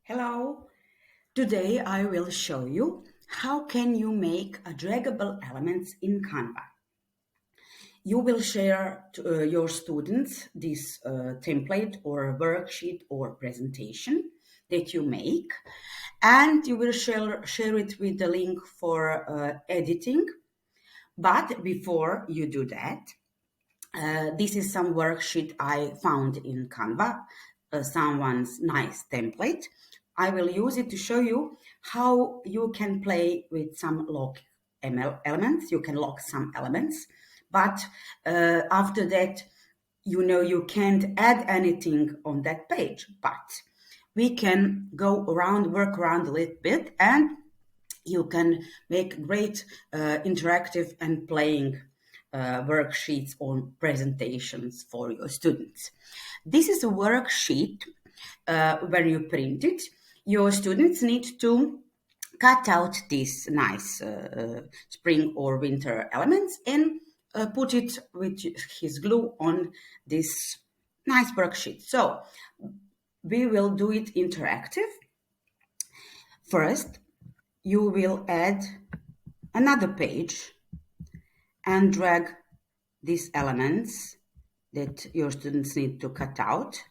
Hello, today I will show you how can you make a draggable elements in Canva. You will share to your students this template or worksheet or presentation that you make, and you will share it with the link for editing. But before you do that, this is some worksheet I found in Canva, someone's nice template. I will use it to show you how you can play with some lock elements. You can lock some elements, but after that, you can't add anything on that page, but we can go around, work around a little bit, and you can make great interactive and playing worksheets or presentations for your students. This is a worksheet where you print it. Your students need to cut out these nice spring or winter elements and put it with his glue on this nice worksheet. So we will do it interactive. First, you will add another page and drag these elements that your students need to cut out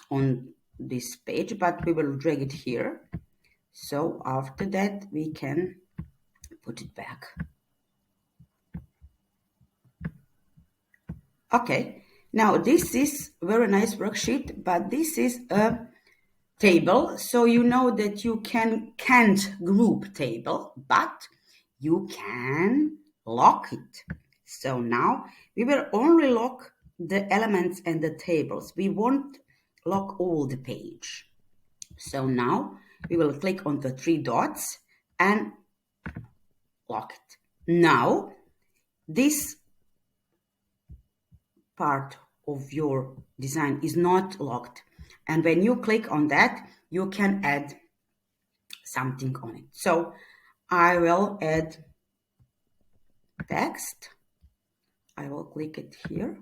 on this page, but we will drag it here. So after that, we can put it back. Okay, now this is a very nice worksheet, but this is a table, so you know that you can't group table, but you can lock it. So now we will only lock the elements and the tables. We won't lock all the page. So now we will click on the three dots and lock it. Now this part of your design is not locked. And when you click on that, you can add something on it. So I will add text. I will click it here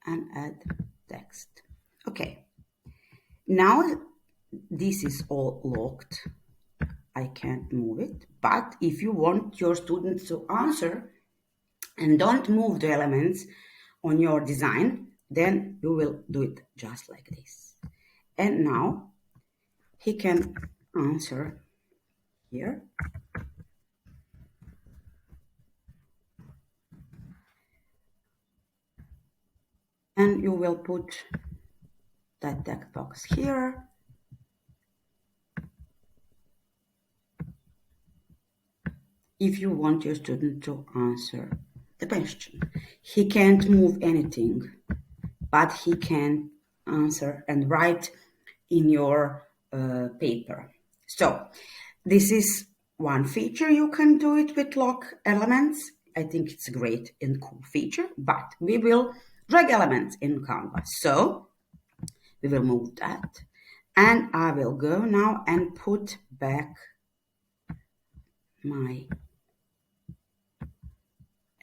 and add text. Okay. Now this is all locked. I can't move it. But if you want your students to answer and don't move the elements on your design, then you will do it just like this. And now he can answer here. And you will put that text box here. If you want your student to answer the question. He can't move anything, but he can answer and write in your paper. So this is one feature. You can do it with lock elements. I think it's a great and cool feature, but we will drag elements in Canva. So we will move that, and I will go now and put back my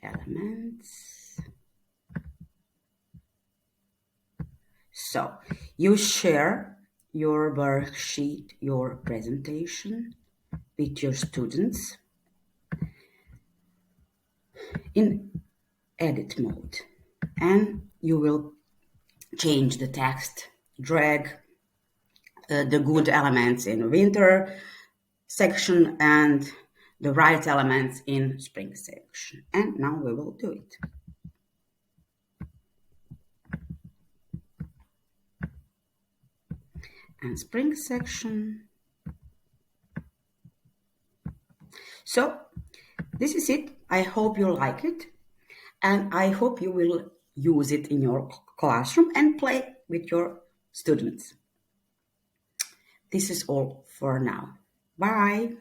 elements. So you share your worksheet, your presentation with your students in edit mode, and you will change the text, drag the good elements in winter section and the right elements in spring section. And now we will do it. And spring section. So this is it. I hope you like it, and I hope you will use it in your classroom and play with your students. This is all for now. Bye.